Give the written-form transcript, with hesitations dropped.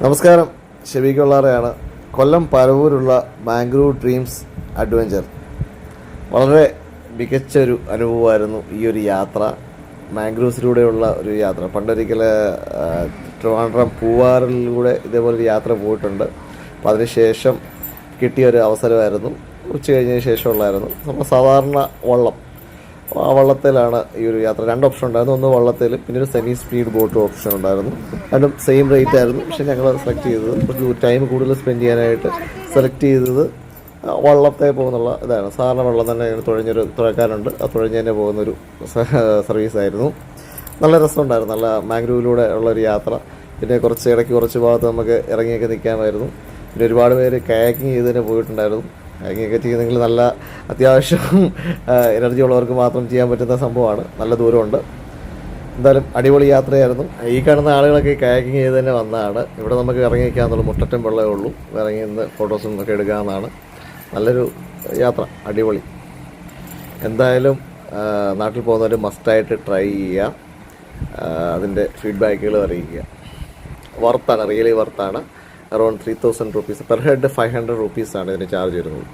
നമസ്കാരം, ഷെബീഖുള്ളാറയാണ്. കൊല്ലം പരവൂരുള്ള mangrove dreams adventure വളരെ മികച്ചൊരു അനുഭവമായിരുന്നു ഈ ഒരു യാത്ര. മാംഗ്രൂവ്സിലൂടെയുള്ള ഒരു യാത്ര പണ്ടൊരിക്കൽ ട്രിവാൻഡ്രം പൂവാറിലൂടെ ഇതേപോലൊരു യാത്ര പോയിട്ടുണ്ട്. അപ്പോൾ അതിനുശേഷം കിട്ടിയൊരു അവസരമായിരുന്നു. ഉച്ച കഴിഞ്ഞതിന് ശേഷമുള്ളായിരുന്നു. നമ്മൾ സാധാരണ വള്ളം, ആ വള്ളത്തിലാണ് ഈ ഒരു യാത്ര. 2 ഓപ്ഷൻ ഉണ്ടായിരുന്നു. ഒന്ന് വള്ളത്തിൽ, പിന്നെ ഒരു സെമി സ്പീഡ് ബോട്ട് ഓപ്ഷൻ ഉണ്ടായിരുന്നു. രണ്ടും സെയിം റേറ്റ് ആയിരുന്നു. പക്ഷേ ഞങ്ങൾ സെലക്ട് ചെയ്തത്, കുറച്ച് ടൈം കൂടുതൽ സ്പെൻഡ് ചെയ്യാനായിട്ട് സെലക്ട് ചെയ്തത് വള്ളത്തെ പോകുന്നുള്ള ഇതാണ്. സാധാരണ വെള്ളം തന്നെ തുഴക്കാനുണ്ട്. ആ തുഴഞ്ഞ് തന്നെ പോകുന്നൊരു സർവീസായിരുന്നു. നല്ല രസമുണ്ടായിരുന്നു. നല്ല മാംഗ്രൂവിലൂടെ ഉള്ളൊരു യാത്ര. പിന്നെ ഇടയ്ക്ക് കുറച്ച് ഭാഗത്ത് നമുക്ക് ഇറങ്ങിയൊക്കെ നിൽക്കാമായിരുന്നു. പിന്നെ ഒരുപാട് പേര് കയാക്കിങ് ചെയ്ത് തന്നെ പോയിട്ടുണ്ടായിരുന്നു. കയാക്കിങ്ങൊക്കെ ചെയ്യുന്നെങ്കിൽ നല്ല അത്യാവശ്യം എനർജി ഉള്ളവർക്ക് മാത്രം ചെയ്യാൻ പറ്റുന്ന സംഭവമാണ്. നല്ല ദൂരമുണ്ട്. എന്തായാലും അടിപൊളി യാത്രയായിരുന്നു. ഈ കാണുന്ന ആളുകളൊക്കെ കയാക്കിങ് ചെയ്ത് തന്നെ വന്നതാണ്. ഇവിടെ നമുക്ക് ഇറങ്ങി നിൽക്കാമെന്നുള്ളൂ. മുട്ടറ്റം വെള്ളമേ ഉള്ളൂ. ഇറങ്ങി നിന്ന് ഫോട്ടോസും ഒക്കെ എടുക്കാവുന്നതാണ്. നല്ലൊരു യാത്ര, അടിപൊളി. എന്തായാലും നാട്ടിൽ പോകുന്നവർ മസ്റ്റായിട്ട് ട്രൈ ചെയ്യുക. അതിൻ്റെ ഫീഡ്ബാക്കുകൾ അറിയിക്കുക. വർത്താണ്, റിയലി വർത്താണ്. Around 3000 rupees per head. 500 rupees ആണ് ഇതിന് ചാർജ് വരുന്നത്.